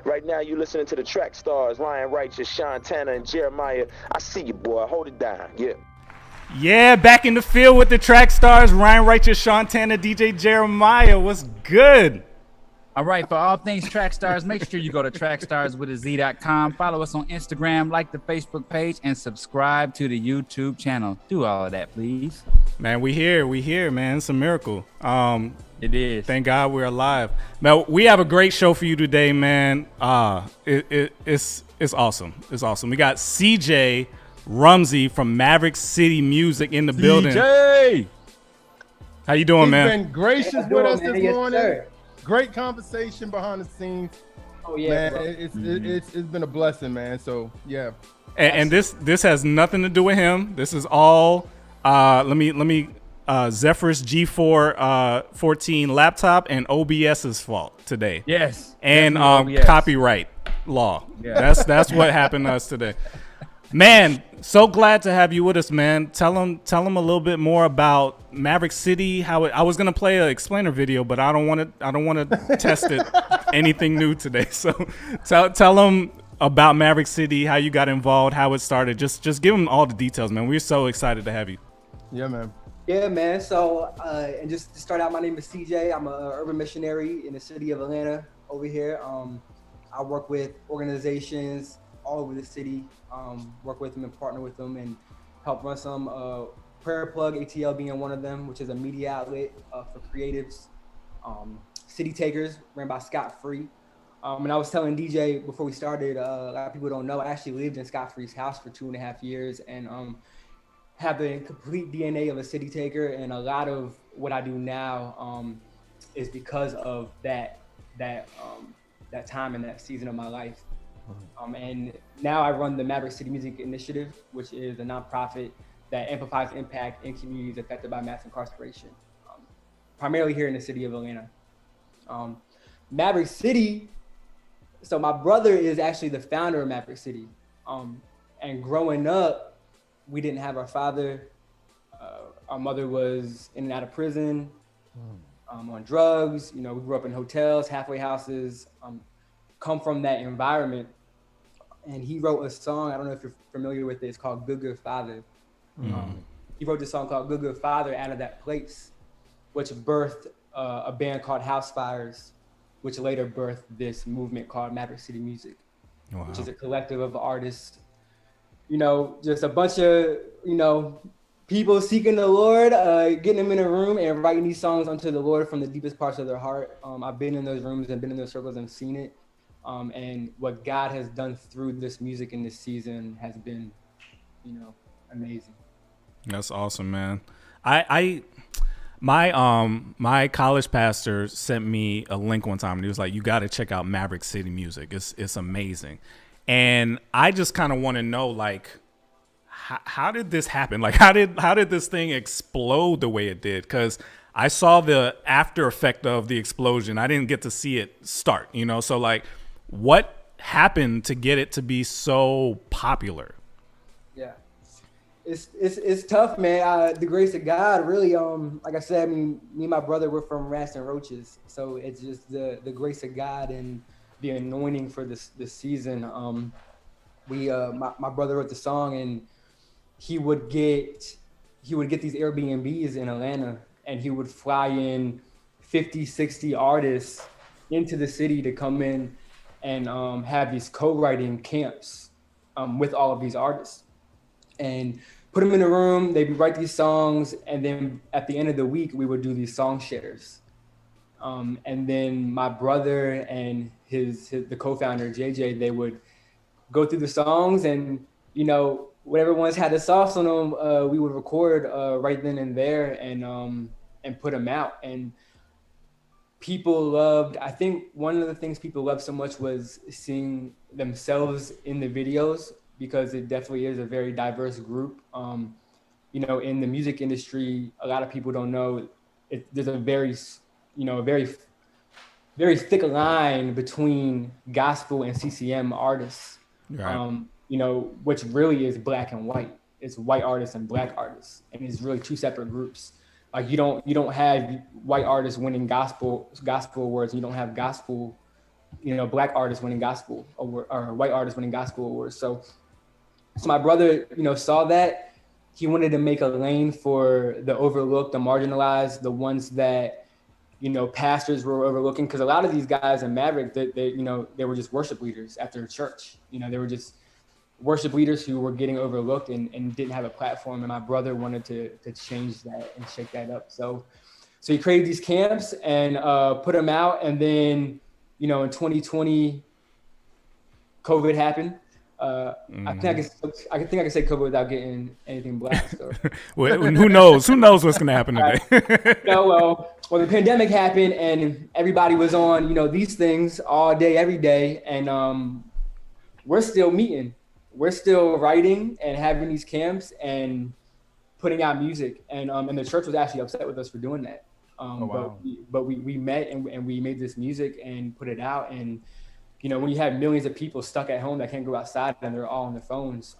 Right now, you listening to the Trackstarz, Ryan Righteous, Sean Tanner, and Jeremiah. I see you, boy. Hold it down. Yeah. Yeah, back in the field with the Trackstarz, Ryan Righteous, Sean Tanner, DJ Jeremiah. What's good? All right, for all things Trackstarz, make sure you go to trackstarswithaz.com. Follow us on Instagram, like the Facebook page, and subscribe to the YouTube channel. Do all of that, please. Man, we here, man. It's a miracle. It is. Thank God we're alive. Now, we have a great show for you today, man. It's awesome. It's awesome. We got CJ Rumsey from Maverick City Music in the building. CJ! How you doing, man? He's been gracious with us this morning. Great conversation behind the scenes. Oh yeah, man, it's been a blessing, man. So yeah. And this has nothing to do with him. This is all Zephyrus G4 14 laptop and OBS's fault today. Yes. And copyright law. Yeah. That's what happened to us today. Man, so glad to have you with us, man. Tell them a little bit more about Maverick City. I was gonna play an explainer video, but I don't want to test it anything new today. So tell them about Maverick City, how you got involved, how it started. Just give them all the details, man. We're so excited to have you. Yeah, man. Yeah, man. So, and just to start out, my name is CJ. I'm an urban missionary in the city of Atlanta over here. I work with organizations all over the city, work with them and partner with them and help run some Prayer Plug, ATL being one of them, which is a media outlet for creatives. City Takers, ran by Scott Free. And I was telling DJ before we started, a lot of people don't know, I actually lived in Scott Free's house for 2.5 years and have the complete DNA of a city taker. And a lot of what I do now is because of that time and that season of my life. And now I run the Maverick City Music Initiative, which is a nonprofit that amplifies impact in communities affected by mass incarceration, primarily here in the city of Atlanta. Maverick City, so my brother is actually the founder of Maverick City. And growing up, we didn't have our father. Our mother was in and out of prison, on drugs. You know, we grew up in hotels, halfway houses, come from that environment. And he wrote a song, I don't know if you're familiar with it, it's called Good Good Father. He wrote this song called Good Good Father out of that place, which birthed a band called House Fires, which later birthed this movement called Maverick City Music, which is a collective of artists, you know, just a bunch of, you know, people seeking the Lord, getting them in a room and writing these songs unto the Lord from the deepest parts of their heart. I've been in those rooms and been in those circles and seen it. And what God has done through this music in this season has been, you know, amazing. That's awesome, man. My college pastor sent me a link one time and he was like, you got to check out Maverick City Music. It's amazing. And I just kind of want to know, like, how did this happen? Like, how did this thing explode the way it did? Because I saw the after effect of the explosion. I didn't get to see it start, you know? So, like, what happened to get it to be so popular? Yeah, it's tough, man. The grace of God, really. Like I said, I mean, me and my brother were from Rats and Roaches, so it's just the grace of God and the anointing for this season. My brother wrote the song, and he would get these Airbnbs in Atlanta, and he would fly in 50, 60 artists into the city to come in and have these co-writing camps with all of these artists and put them in a room. They'd write these songs, and then at the end of the week, we would do these song shares. And then my brother and the co-founder, JJ, they would go through the songs, and, you know, whatever ones had the sauce on them, we would record right then and there and put them out. And people loved, I think one of the things people loved so much was seeing themselves in the videos, because it definitely is a very diverse group. You know, in the music industry, a lot of people don't know, there's a very thick line between gospel and CCM artists. Right. You know, which really is black and white. It's white artists and black artists, and it's really two separate groups. Like you don't have white artists winning gospel awards. You don't have gospel Black artists winning gospel award, or white artists winning gospel awards. So my brother, saw that. He wanted to make a lane for the overlooked, the marginalized, the ones that, pastors were overlooking. Because a lot of these guys in Maverick, they were just worship leaders at their church. They were just worship leaders who were getting overlooked and didn't have a platform. And my brother wanted to change that and shake that up. So he created these camps and put them out. And then, in 2020, COVID happened. I think I can say COVID without getting anything black. So. Well, who knows? Who knows what's going to happen today? Well, the pandemic happened and everybody was on, these things all day, every day. And we're still meeting. We're still writing and having these camps and putting out music. And the church was actually upset with us for doing that. Wow. But we met and we made this music and put it out. And when you have millions of people stuck at home that can't go outside and they're all on their phones,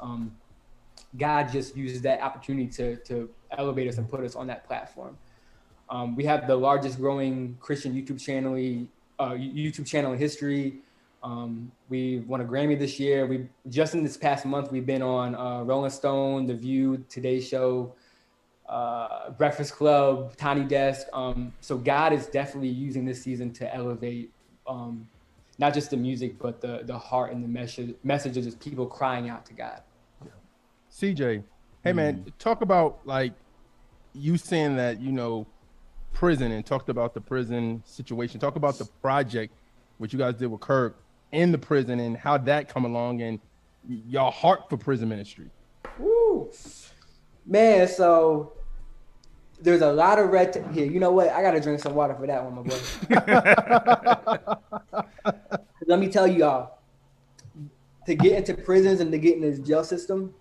God just uses that opportunity to elevate us and put us on that platform. We have the largest growing Christian YouTube channel in history. We won a Grammy this year. We just in this past month, we've been on Rolling Stone, The View, Today Show, Breakfast Club, Tiny Desk. So God is definitely using this season to elevate not just the music, but the heart and the message of just people crying out to God. CJ, hey man, talk about like you saying that, prison, and talked about the prison situation. Talk about the project, which you guys did with Kirk in the prison and how that come along and your heart for prison ministry. Woo. Man, so there's a lot of red tape here. You know what? I got to drink some water for that one, my boy. Let me tell you y'all, to get into prisons and to get into the jail system,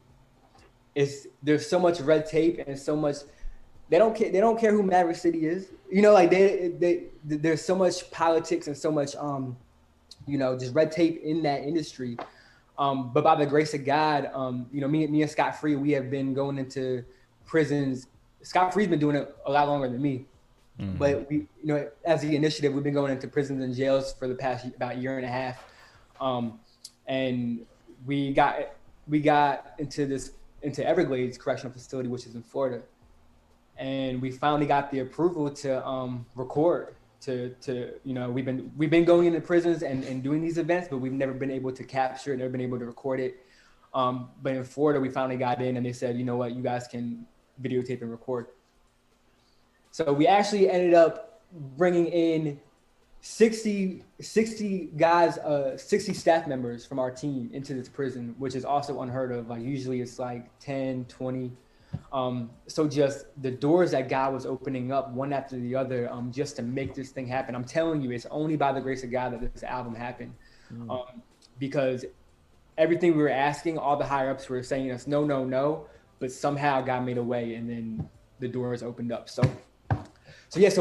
there's so much red tape and so much. They don't care who Maverick City is. There's so much politics and so much just red tape in that industry. But by the grace of God, me and Scott Free, we have been going into prisons. Scott Free's been doing it a lot longer than me. Mm-hmm. But we, as the initiative, we've been going into prisons and jails for the past about year and a half. And we got into Everglades Correctional Facility, which is in Florida. And we finally got the approval to record. We've been going into prisons and doing these events, but we've never been able to capture it, never been able to record it. But in Florida, we finally got in and they said, you know what, you guys can videotape and record. So we actually ended up bringing in 60 guys, 60 staff members from our team into this prison, which is also unheard of. Like usually it's like 10, 20. So just the doors that God was opening up one after the other, just to make this thing happen. I'm telling you, it's only by the grace of God that this album happened. Because everything we were asking, all the higher ups were saying us, no, but somehow God made a way and then the doors opened up. So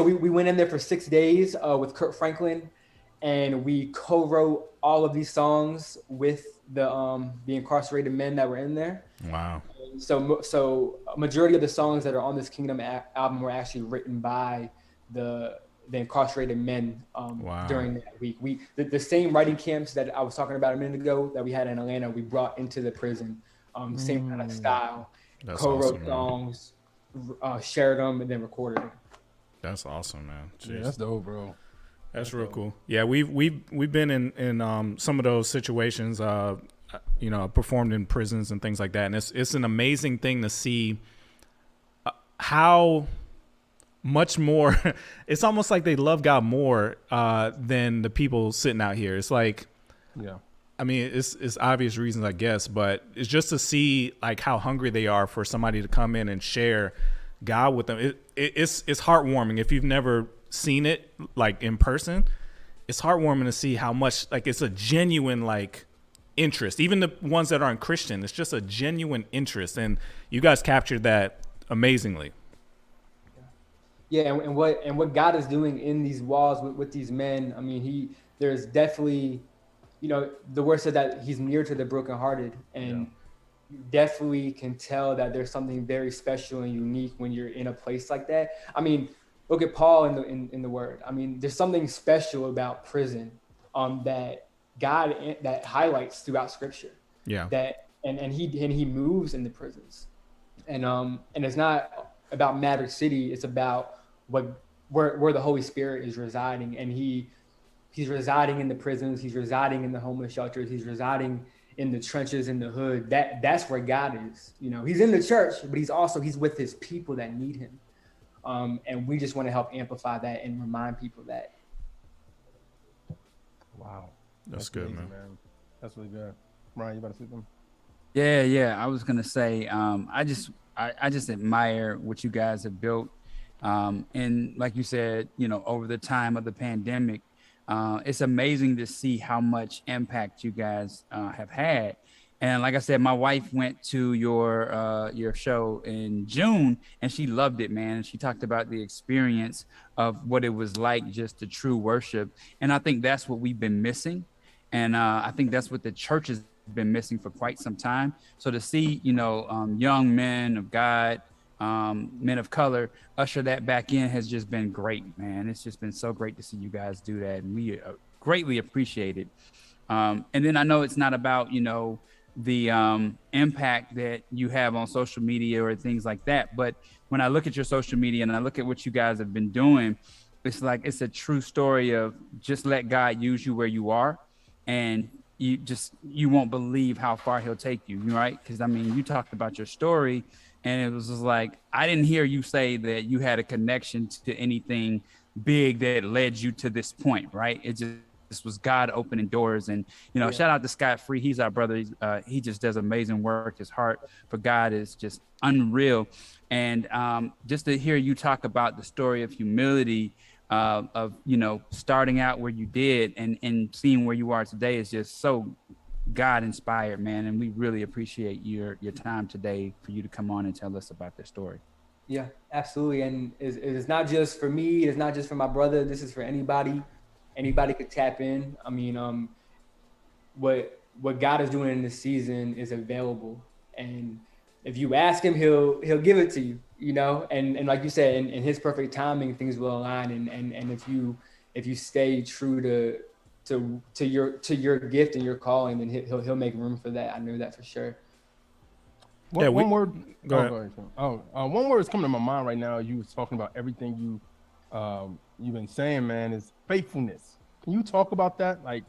we went in there for 6 days with Kurt Franklin, and we co-wrote all of these songs with the incarcerated men that were in there. Wow. So a majority of the songs that are on this Kingdom album were actually written by the incarcerated men during that week. The same writing camps that I was talking about a minute ago that we had in Atlanta, we brought into the prison. Same kind of style. That's co-wrote awesome, songs, shared them, and then recorded them. That's awesome, man. Jeez. Yeah, that's dope, bro. That's real cool. Yeah, we've been in some of those situations. Performed in prisons and things like that, and it's an amazing thing to see how much more. It's almost like they love God more than the people sitting out here. It's like, yeah. I mean, it's obvious reasons, I guess, but it's just to see like how hungry they are for somebody to come in and share God with them. It's heartwarming. If you've never seen it like in person, it's heartwarming to see how much like it's a genuine like interest. Even the ones that aren't Christian, it's just a genuine interest, and you guys captured that amazingly. Yeah, and what God is doing in these walls with these men. I mean, there's definitely, the word said that he's near to the brokenhearted, and you definitely can tell that there's something very special and unique when you're in a place like that. I mean, look at Paul in the word. I mean, there's something special about prison. that God that highlights throughout Scripture. Yeah. That and he moves in the prisons, and it's not about Maverick City. It's about where the Holy Spirit is residing, and he's residing in the prisons. He's residing in the homeless shelters. He's residing in the trenches, in the hood. That's where God is. He's in the church, but he's with his people that need him. And we just want to help amplify that and remind people that. Wow. That's good, amazing, man. That's really good. Ryan, you about to say something? Yeah. I was gonna say, I just admire what you guys have built. And like you said, over the time of the pandemic, it's amazing to see how much impact you guys have had. And like I said, my wife went to your show in June, and she loved it, man. She talked about the experience of what it was like, just the true worship. And I think that's what we've been missing. And I think that's what the church has been missing for quite some time. So to see, young men of God, men of color, usher that back in has just been great, man. It's just been so great to see you guys do that. And we greatly appreciate it. And then I know it's not about, the impact that you have on social media or things like that. But when I look at your social media and I look at what you guys have been doing, it's like it's a true story of just let God use you where you are, and you won't believe how far he'll take you, right? Because you talked about your story, and it was just like, I didn't hear you say that you had a connection to anything big that led you to this point, right? This was God opening doors. And, shout out to Scott Free. He's our brother. He just does amazing work. His heart for God is just unreal. And just to hear you talk about the story of humility, of starting out where you did and seeing where you are today is just so God inspired, man. And we really appreciate your time today for you to come on and tell us about this story. Yeah, absolutely. And it's not just for me. It's not just for my brother. This is for anybody. Anybody could tap in. What God is doing in this season is available, and if you ask him, he'll give it to you. And like you said, in his perfect timing, things will align. And if you stay true to your gift and your calling, then he'll make room for that. I know that for sure. One word. Go ahead. One word is coming to my mind right now. You was talking about everything you've been saying, man, is faithfulness. Can you talk about that? Like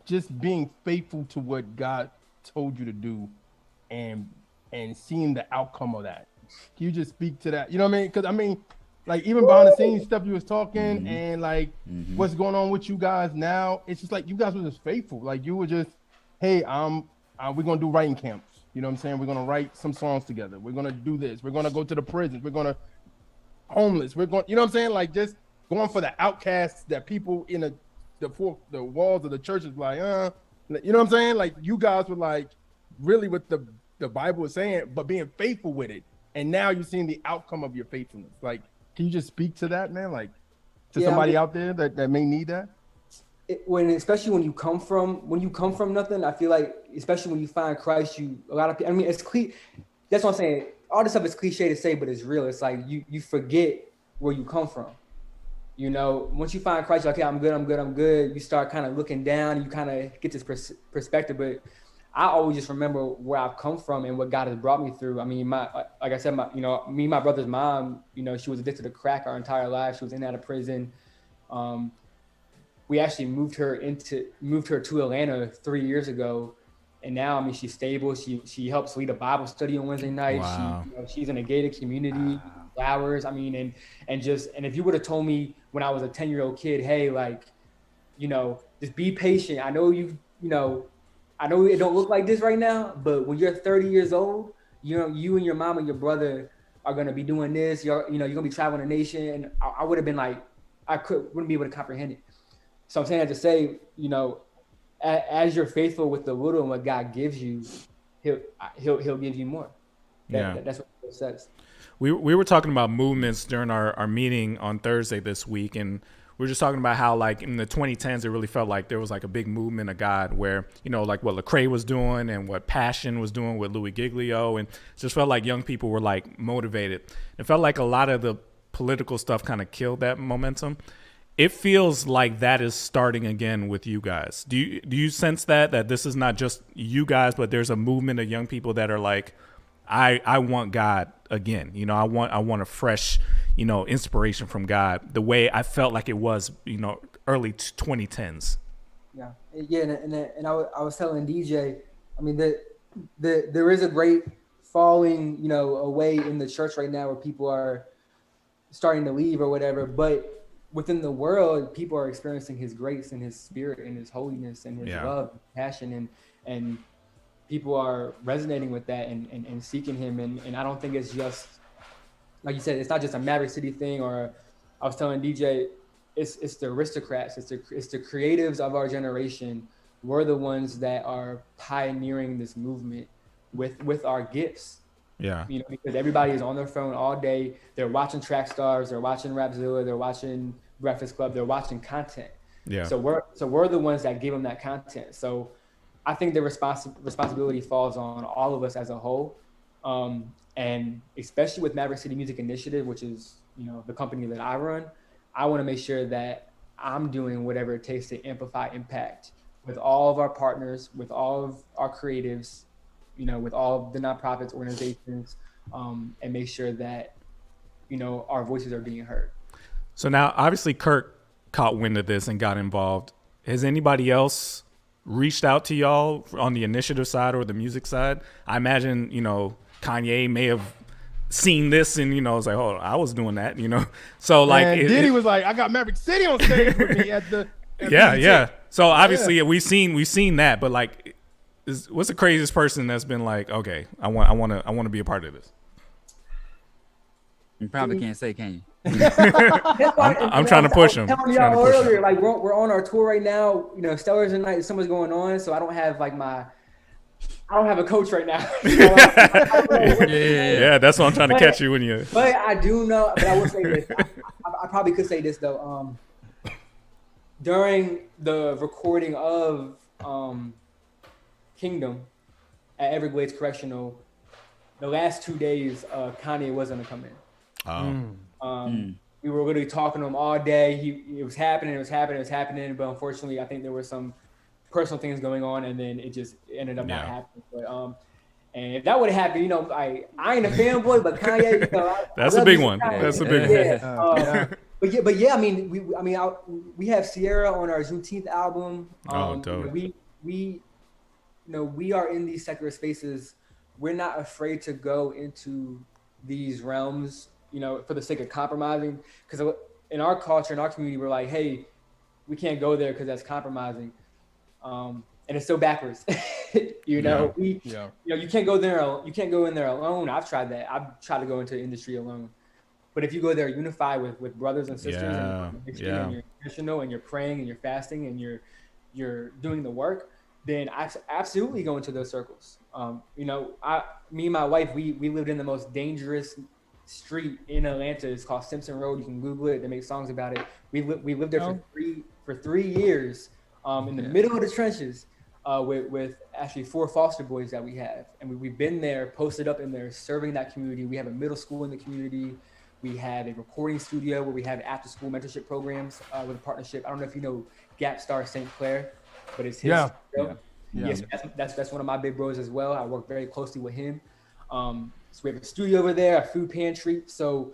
just being faithful to what God told you to do and seeing the outcome of that. Can you just speak to that? You know what I mean? Because like even behind the scenes stuff you was talking and like what's going on with you guys now, it's just like you guys were just faithful. Like you were just, hey, we're gonna do writing camps. You know what I'm saying? We're gonna write some songs together. We're gonna do this. We're gonna go to the prisons. We're gonna homeless. We're going, you know what I'm saying? Like just going for the outcasts that people in the walls of the churches like, you know what I'm saying? Like you guys were like really what the Bible is saying, but being faithful with it. And now you're seeing the outcome of your faithfulness. Like, can you just speak to that, man? Like to somebody out there that may need that? Especially when you come from nothing, I feel like, especially when you find Christ, a lot of people, it's cliche. That's what I'm saying. All this stuff is cliche to say, but it's real. It's like you forget where you come from. Once you find Christ, you're like, okay, I'm good. You start kind of looking down, you kind of get this perspective. But I always just remember where I've come from and what God has brought me through. Like I said, my brother's mom, she was addicted to crack our entire life. She was in and out of prison. We actually moved her to Atlanta 3 years ago. And now, she's stable. She helps lead a Bible study on Wednesday nights. Wow. She's in a gated community, flowers. And if you would have told me when I was a 10-year-old kid, hey, like, just be patient. I know I know it don't look like this right now, but when you're 30 years old, you and your mom and your brother are gonna be doing this. You're gonna be traveling the nation. And I would have been like, wouldn't be able to comprehend it. So I'm saying that to say, as you're faithful with the little and what God gives you, he'll give you more. That's what it says. We were talking about movements during our meeting on Thursday this week, and we were just talking about how like in the 2010s it really felt like there was like a big movement of God where, like what Lecrae was doing and what Passion was doing with Louis Giglio, and it just felt like young people were like motivated. It felt like a lot of the political stuff kind of killed that momentum. it feels like that is starting again with you guys. Do you sense that this is not just you guys, but there's a movement of young people that are like, I want God again. You know, I want a fresh, you know, inspiration from God, the way I felt like it was, you know, early 2010s. Yeah, and I was telling DJ, I mean, there is a great falling, you know, away in the church right now where people are starting to leave or whatever, but within the world, people are experiencing his grace and his spirit and his holiness and his love, and passion, and people are resonating with that and seeking him. And I don't think it's just, like you said, it's not just a Maverick City thing, or I was telling DJ, it's the aristocrats, it's the creatives of our generation. We're the ones that are pioneering this movement with our gifts. Yeah. You know, because everybody is on their phone all day. They're watching Trackstarz, they're watching Rapzilla, they're watching Breakfast Club, they're watching content. Yeah. So we're the ones that give them that content. So I think the responsibility falls on all of us as a whole. And especially with Maverick City Music Initiative, which is, you know, the company that I run, I want to make sure that I'm doing whatever it takes to amplify impact with all of our partners, with all of our creatives, you know, with all of the nonprofits, organizations, and make sure that, you know, our voices are being heard. So now, obviously, Kirk caught wind of this and got involved. Has anybody else reached out to y'all on the initiative side or the music side? I imagine, you know, Kanye may have seen this and, you know, was like, oh, I was doing that, you know. So like, Diddy was like, I got Maverick City on stage with me at the yeah. So obviously, we've seen that, but like, what's the craziest person that's been like, okay, I want to be a part of this? You probably can't say, can you? I'm trying to push him. Telling y'all earlier, like we're on our tour right now. You know, Stellars and Night, summer's going on, so I don't have a coach right now. Yeah, that's what I'm trying to catch you when you. But I do know. But I will say this. I probably could say this though. During the recording of Kingdom at Everglades Correctional, the last 2 days, Kanye wasn't gonna come in. We were literally talking to him all day. It was happening, but unfortunately, I think there were some personal things going on, and then it just ended up not happening. But and if that would have happened, you know, I ain't a fanboy, but Kanye, you know, that's a big one. That's a big one. But yeah, I mean, we have Sierra on our Juneteenth album. Dope. We are in these secular spaces. We're not afraid to go into these realms, you know, for the sake of compromising. Because in our culture, in our community, we're like, hey, we can't go there because that's compromising. And it's so backwards. You know, you know, you can't go there. You can't go in there alone. I've tried that. I've tried to go into the industry alone. But if you go there unified with brothers and sisters, and you're intentional, and you're praying and you're fasting and you're doing the work, then I absolutely go into those circles. You know, me and my wife, we lived in the most dangerous street in Atlanta. It's called Simpson Road. You can Google it. They make songs about it. We lived there for 3 years in the middle of the trenches with actually 4 foster boys that we have. And we've been there, posted up in there, serving that community. We have a middle school in the community. We have a recording studio where we have after-school mentorship programs with a partnership. I don't know if you know Gapstar St. Clair, but it's his studio. Yes, that's one of my big bros as well. I work very closely with him. So we have a studio over there, a food pantry. So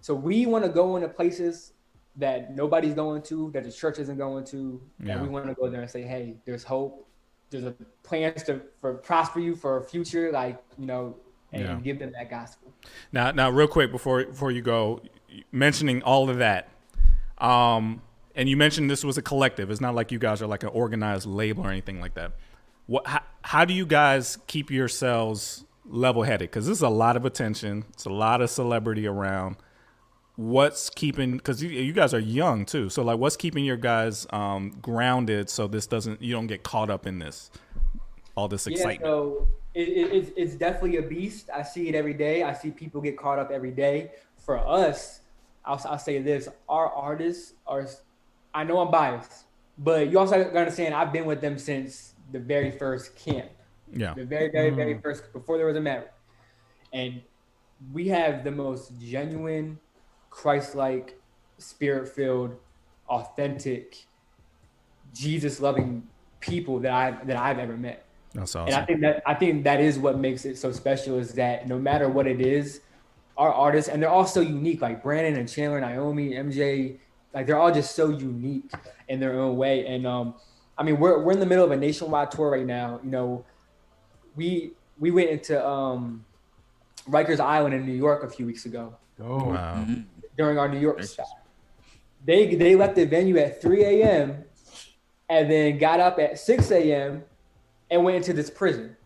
we want to go into places that nobody's going to, that the church isn't going to. Yeah. And we want to go there and say, hey, there's hope. There's a plans for prosper you for a future, like, you know, and give them that gospel. Now, real quick before you go, mentioning all of that, and you mentioned this was a collective. It's not like you guys are like an organized label or anything like that. How do you guys keep yourselves level-headed? Because this is a lot of attention. It's a lot of celebrity around. What's keeping? Because you guys are young too. So like, what's keeping your guys grounded so you don't get caught up in all this excitement? Yeah, so it's definitely a beast. I see it every day. I see people get caught up every day. For us, I'll say this: our artists are. I know I'm biased, but you also gotta understand I've been with them since the very first camp. Yeah. The very first, before there was a Maverick. And we have the most genuine, Christ-like, spirit-filled authentic, Jesus loving people that I've ever met. That's awesome. And I think that is what makes it so special, is that no matter what it is, our artists, and they're all so unique, like Brandon and Chandler, Naomi, MJ, like they're all just so unique in their own way. And I mean, we're in the middle of a nationwide tour right now. You know, we went into Rikers Island in New York a few weeks ago. Oh, Wow. During our New York stop. They left the venue at 3 a.m. and then got up at 6 a.m. and went into this prison.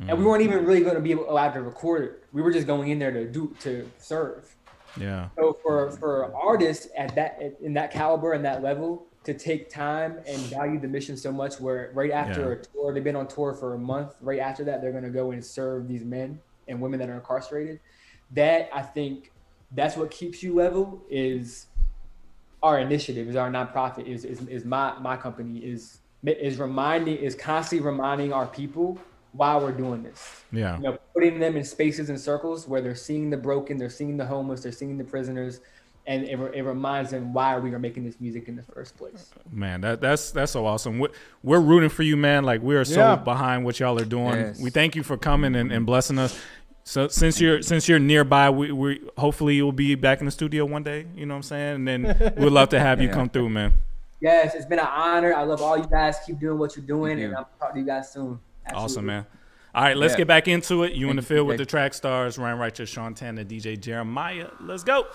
And we weren't even really going to be allowed to record it. We were just going in there to serve. Yeah. So for artists in that caliber and that level to take time and value the mission so much, where right after a tour, they've been on tour for a month, right after that, they're going to go and serve these men and women that are incarcerated. That, I think, that's what keeps you level, is our initiative, is our nonprofit, is my company, is constantly reminding our people why we're doing this. Yeah. You know, putting them in spaces and circles where they're seeing the broken, they're seeing the homeless, they're seeing the prisoners, and it reminds them why we are making this music in the first place. Man, that's so awesome. We're rooting for you, man. Like, we are so behind what y'all are doing. Yes. We thank you for coming and blessing us. So since you're nearby, we hopefully you'll be back in the studio one day. You know what I'm saying? And then we'd love to have you come through, man. Yes, it's been an honor. I love all you guys. Keep doing what you're doing, and I'll talk to you guys soon. Absolutely. Awesome, man. All right, let's get back into it. You in the field with the Trackstarz, Ryan Righteous, Sean Tanner, DJ Jeremiah. Let's go.